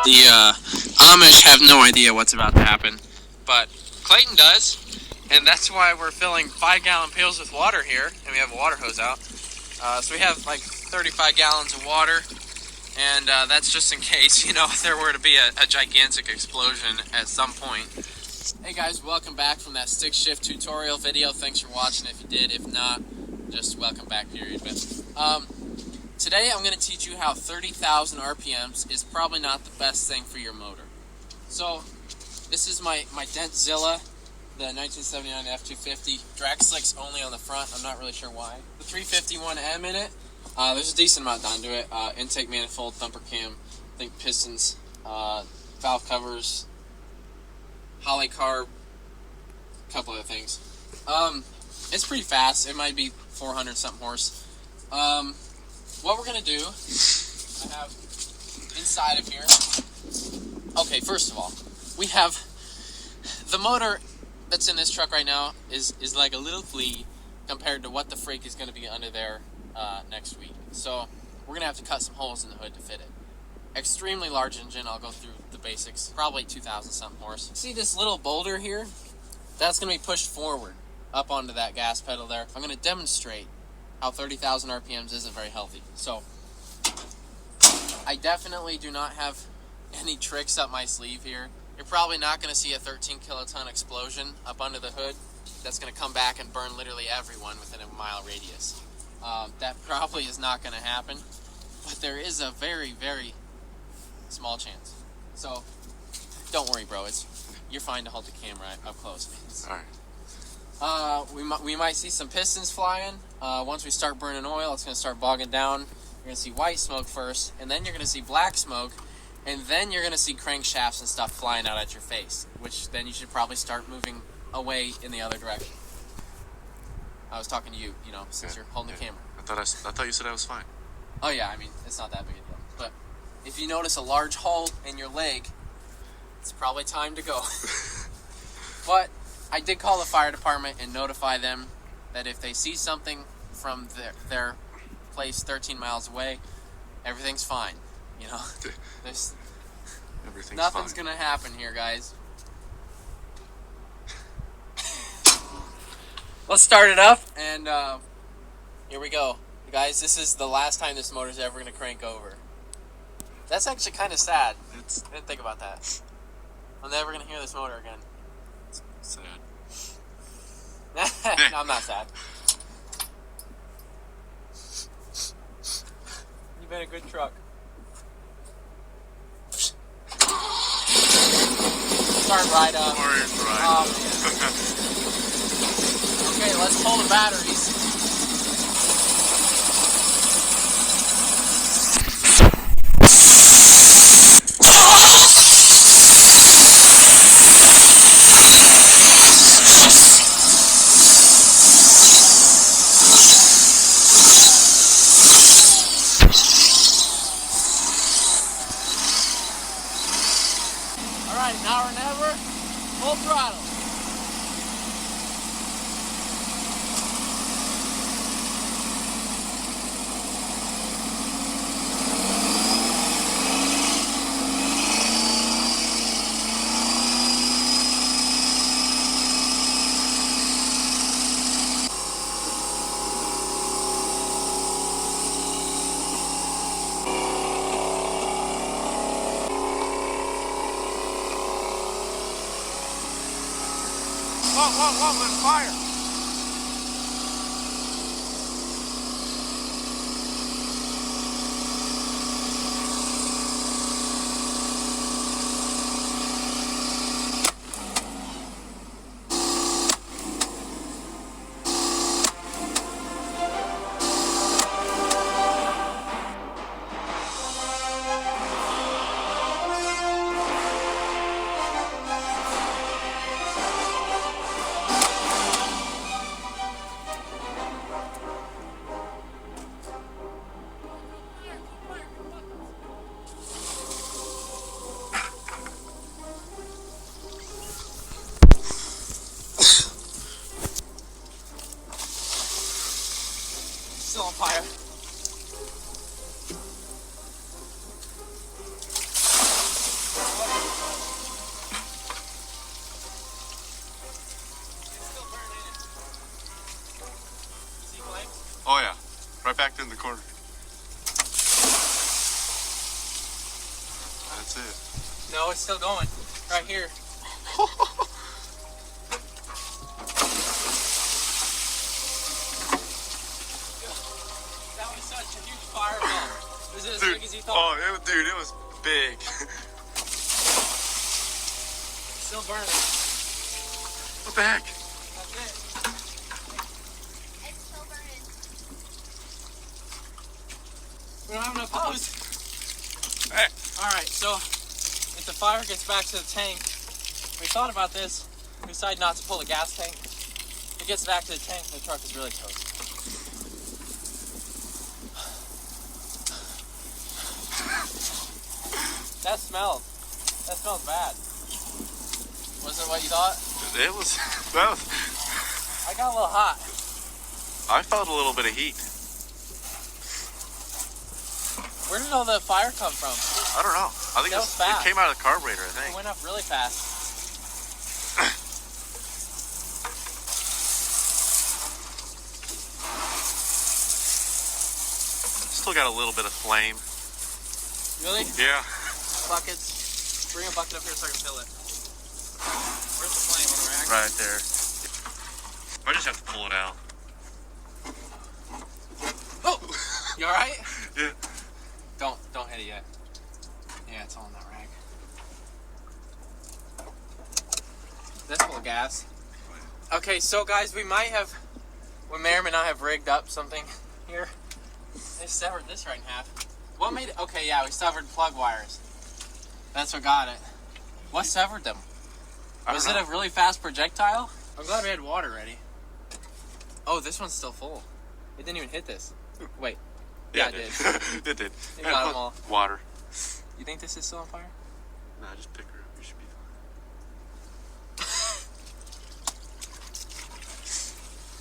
The Amish have no idea what's about to happen, but Clayton does, and that's why we're filling 5-gallon pails with water here, and we have a water hose out. So we have like 35 gallons of water, and that's just in case, there were to be a gigantic explosion at some point. Hey guys, welcome back from that stick shift tutorial video. Thanks for watching if you did. If not, just welcome back, period. But today I'm going to teach you how 30,000 RPMs is probably not the best thing for your motor. So this is my Dentzilla, the 1979 f250. Drag slicks only on the front. I'm not really sure why. The 351M in it. There's a decent amount done to it. Intake manifold, thumper cam, I think pistons, valve covers, Holly carb, a couple other things. It's pretty fast. It might be 400 something horse. What we're gonna do, I have inside of here. Okay, first of all, we have the motor that's in this truck right now is like a little flea compared to what the freak is gonna be under there next week. So we're gonna have to cut some holes in the hood to fit it. Extremely large engine. I'll go through the basics. Probably 2,000 something horse. See this little boulder here? That's gonna be pushed forward up onto that gas pedal there. I'm gonna demonstrate how 30,000 RPMs isn't very healthy. So I definitely do not have any tricks up my sleeve here. You're probably not gonna see a 13 kiloton explosion up under the hood that's gonna come back and burn literally everyone within a mile radius. That probably is not gonna happen, but there is a very, very small chance. So don't worry, bro. You're fine to hold the camera up close. All right. We might see some pistons flying. Once we start burning oil, it's going to start bogging down. You're going to see white smoke first, and then you're going to see black smoke, and then you're going to see crankshafts and stuff flying out at your face, which then you should probably start moving away in the other direction. I was talking to you, since you're holding the camera. I thought you said I was fine. Oh yeah, I mean, it's not that big a deal. But if you notice a large hole in your leg, it's probably time to go. But I did call the fire department and notify them that if they see something from their place 13 miles away, everything's fine. Nothing's gonna happen here, guys. Let's start it up, and here we go. Guys, this is the last time this motor's ever gonna crank over. That's actually kind of sad. I didn't think about that. I'm never gonna hear this motor again. Sad. No, I'm not sad. You've been a good truck. Start right up. Oh, man. Okay, let's pull the batteries. Alright, now or never, full throttle. Whoa, there's fire! in the corner. That's it. No, it's still going. Right here. That was such a huge fireball. Was it as big as you thought? Oh, dude, it was big. Still burning. What the heck? That's it. It's still burning. We don't have enough hose. Hey. Alright, so if the fire gets back to the tank, we thought about this. We decided not to pull the gas tank. If it gets back to the tank, the truck is really toast. That smells bad. Was it what you thought? That was. I got a little hot. I felt a little bit of heat. Where did all the fire come from? I don't know. I think That was fast. it came out of the carburetor, I It think. went up really fast. Still got a little bit of flame. Really? Yeah. Buckets. Bring a bucket up here so I can fill it. Where's the flame on the rack? Right there. I just have to pull it out. Oh! You alright? Yeah. Don't hit it yet. Yeah, it's all in that rack. That's full of gas. Okay, so guys, we may or may not have rigged up something here. They severed this right in half. What made it? Okay, yeah, we severed plug wires. That's what got it. What severed them? Was it a really fast projectile? I'm glad we had water ready. Oh, this one's still full. It didn't even hit this. Wait. Yeah, it did. It did. It got them all. Water. You think this is still on fire? Nah, just pick her up. You should be fine.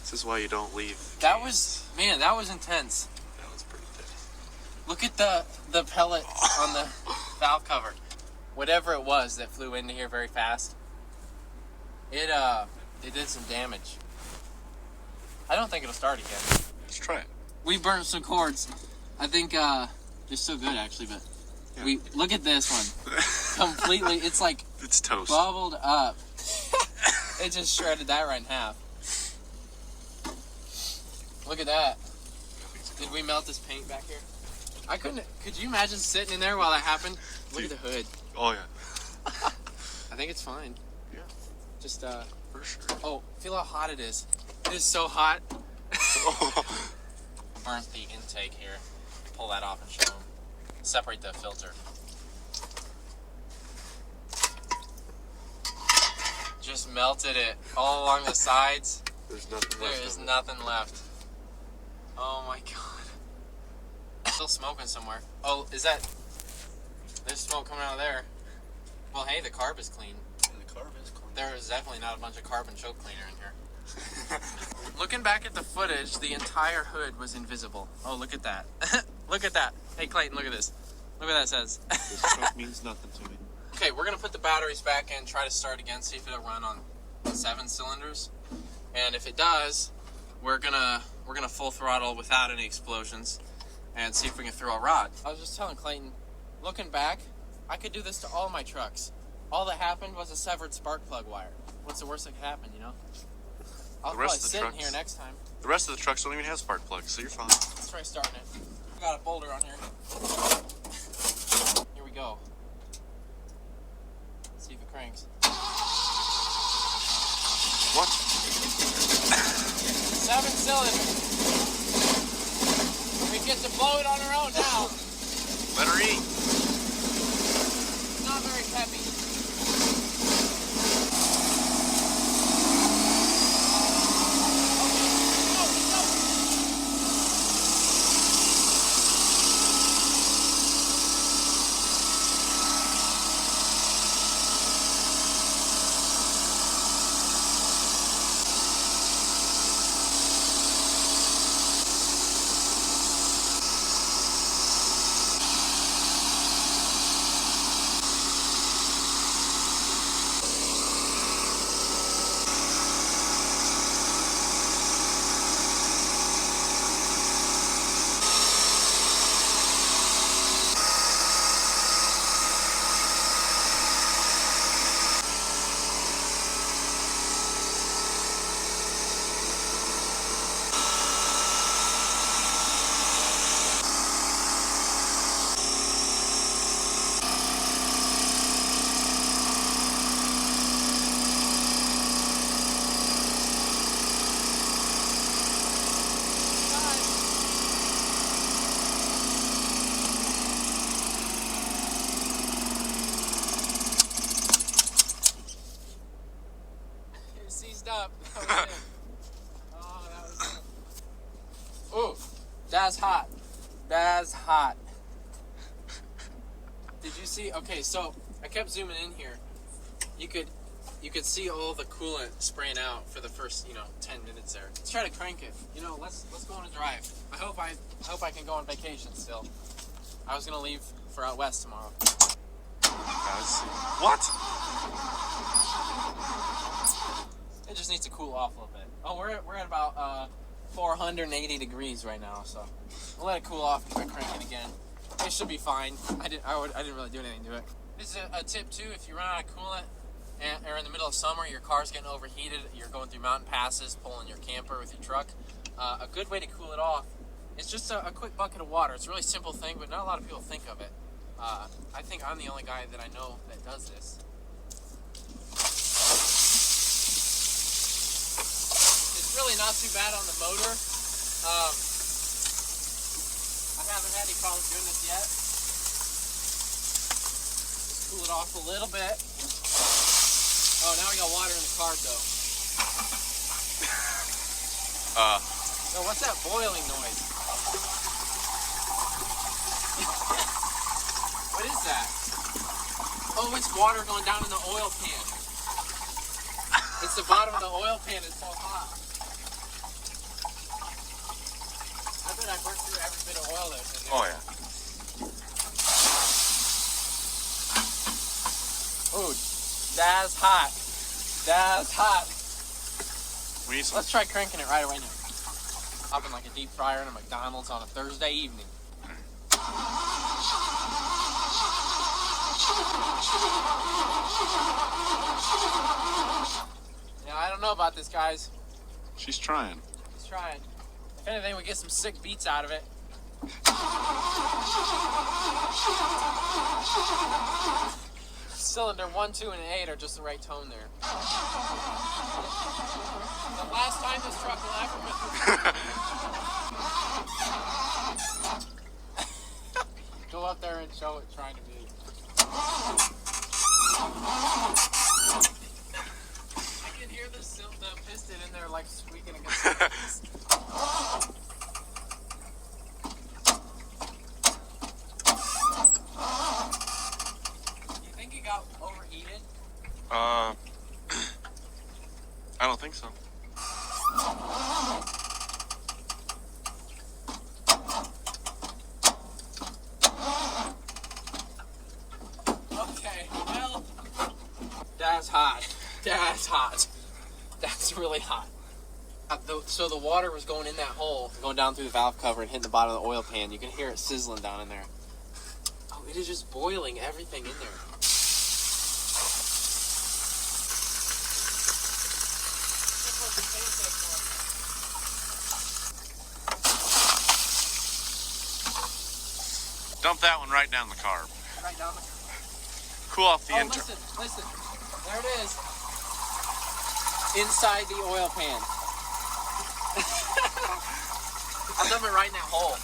This is why you don't leave. That was intense. That was pretty intense. Look at the pellet on the valve cover. Whatever it was that flew into here very fast. It did some damage. I don't think it'll start again. Let's try it. We burnt some cords. I think they're still good actually, but Yeah. we look at this one. Completely, it's like It's toast. bubbled up. It just shredded that right in half. Look at that. Did we melt this paint back here? I couldn't. Could you imagine sitting in there while that happened? Look at the hood. Oh, yeah. I think it's fine. Yeah. Just For sure. oh, feel how hot it is. It is so hot. Burnt the intake here. Pull that off and show them. Separate the filter. Just melted it all along the sides. There's nothing left. There is of it. nothing left. Oh my god. Still smoking somewhere. Oh, is that... There's smoke coming out of there. Well, hey, the carb is clean. And the carb is clean. There is definitely not a bunch of carbon choke cleaner in here. Looking back at the footage, the entire hood was invisible. Oh, look at that. Look at that. Hey, Clayton, look at this. Look what that says. This truck means nothing to me. Okay, we're going to put the batteries back in, try to start again, see if it'll run on 7 cylinders. And if it does, we're gonna full throttle without any explosions and see if we can throw a rod. I was just telling Clayton, looking back, I could do this to all my trucks. All that happened was a severed spark plug wire. What's the worst that could happen, you know? I'll The probably rest of the sit in trucks- here next time. The rest of the trucks don't even have spark plugs, so you're fine. Let's try starting it. We got a boulder on here. Here we go. Let's see if it cranks. What? 7 cylinders. We get to blow it on our own now. Let her eat. It's not very heavy. up. That was it. Oh, that was it. Ooh, that's hot. That's hot. Did you see? Okay, so I kept zooming in here. You could see all the coolant spraying out for the first 10 minutes there. Let's try to crank it. Let's go on a drive. I hope I can go on vacation still. I was gonna leave for out west tomorrow. What? It just needs to cool off a little bit. Oh, we're at about 480 degrees right now, so we'll let it cool off and crank it again. It should be fine. I didn't really do anything to it. This is a tip too. If you run out of coolant or in the middle of summer, your car's getting overheated, you're going through mountain passes, pulling your camper with your truck. A good way to cool it off is just a quick bucket of water. It's a really simple thing, but not a lot of people think of it. I think I'm the only guy that I know that does this. It's really not too bad on the motor. I haven't had any problems doing this yet. Just cool it off a little bit. Oh, now we got water in the carb though. So what's that boiling noise? What is that? Oh, it's water going down in the oil pan. It's the bottom of the oil pan. It's so hot. I bet I burnt through every bit of oil that's in there. Oh, yeah. Ooh, that's hot. That's hot. We need some. Let's try cranking it right away now. Popping like a deep fryer in a McDonald's on a Thursday evening. Yeah, I don't know about this, guys. She's trying. Let's try it. If anything, we get some sick beats out of it. Cylinder 1, 2, and 8 are just the right tone there. The last time this truck will ever go up there and show it trying to be. I can hear the piston in there like squeaking against the piston. You think it got overheated? I don't think so. Okay, well, that's hot. That's hot. That's really hot. So the water was going in that hole, going down through the valve cover and hitting the bottom of the oil pan. You can hear it sizzling down in there. Oh, it is just boiling everything in there. Dump that one right down the carb. Right down the... Cool off the Oh, intro. listen. There it is. Inside the oil pan. I'll dump it right in that hole.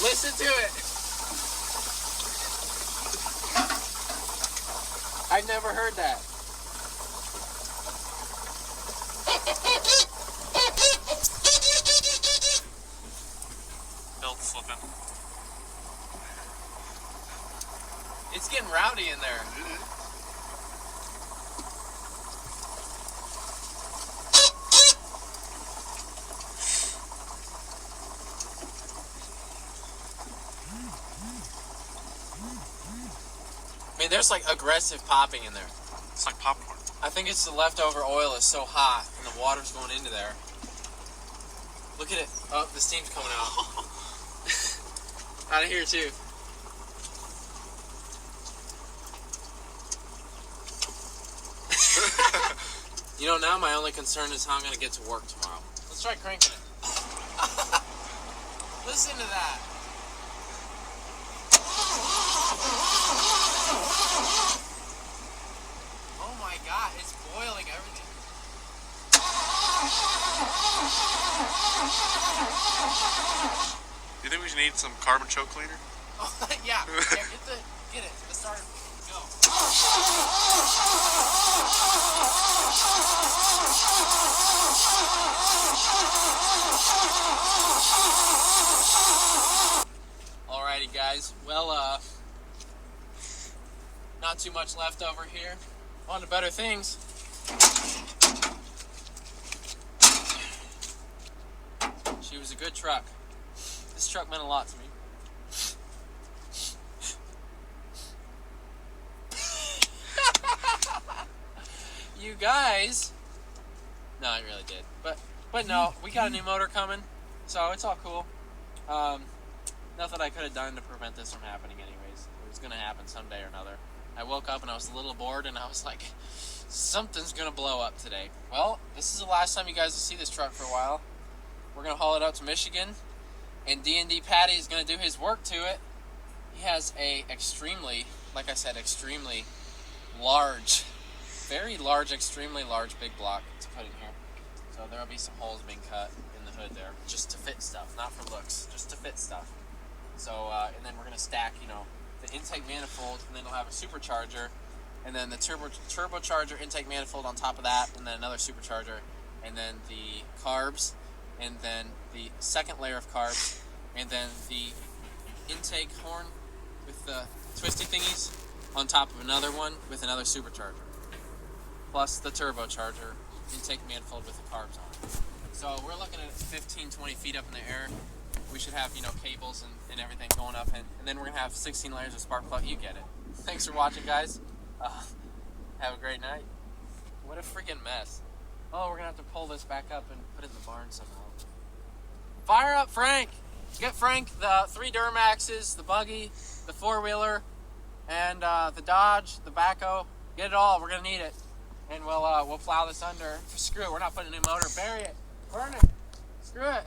Listen to it. I've never heard that. Belt slipping. It's getting rowdy in there. I mean, there's like aggressive popping in there. It's like popcorn. I think it's the leftover oil is so hot and the water's going into there. Look at it. Oh, the steam's coming out. Out of here too. Now my only concern is how I'm going to get to work tomorrow. Let's try cranking it. Listen to that. Oh my god, it's boiling everything. Do you think we should need some carbon choke cleaner? Oh, yeah, get the Get it. Let's start. Go. Alrighty, guys. Well, not too much left over here. On to better things. She was a good truck. This truck meant a lot to me. You guys. No, it really did. But no, we got a new motor coming, so it's all cool. Nothing I could have done to prevent this from happening anyways. It was going to happen someday or another. I woke up and I was a little bored and I was like, something's going to blow up today. Well, this is the last time you guys will see this truck for a while. We're going to haul it out to Michigan, and D&D Patty is going to do his work to it. He has a extremely, like I said, extremely large, very large, extremely large big block to put in here. So there will be some holes being cut in the hood there, just to fit stuff, not for looks, just to fit stuff. So, and then we're going to stack, the intake manifold, and then it'll have a supercharger, and then the turbocharger intake manifold on top of that, and then another supercharger, and then the carbs, and then the second layer of carbs, and then the intake horn with the twisty thingies on top of another one with another supercharger, plus the turbocharger intake manifold with the carbs on it. So we're looking at 15-20 feet up in the air. We should have, cables and everything going up, and then we're going to have 16 layers of spark plug. You get it. Thanks for watching, guys. Have a great night. What a freaking mess. Oh, we're going to have to pull this back up and put it in the barn somehow. Fire up Frank! Get Frank the 3 Duramaxes, the buggy, the 4-wheeler, and the Dodge, the backhoe. Get it all. We're going to need it. And we'll plow this under. Screw it. We're not putting a new motor. Bury it. Burn it. Screw it.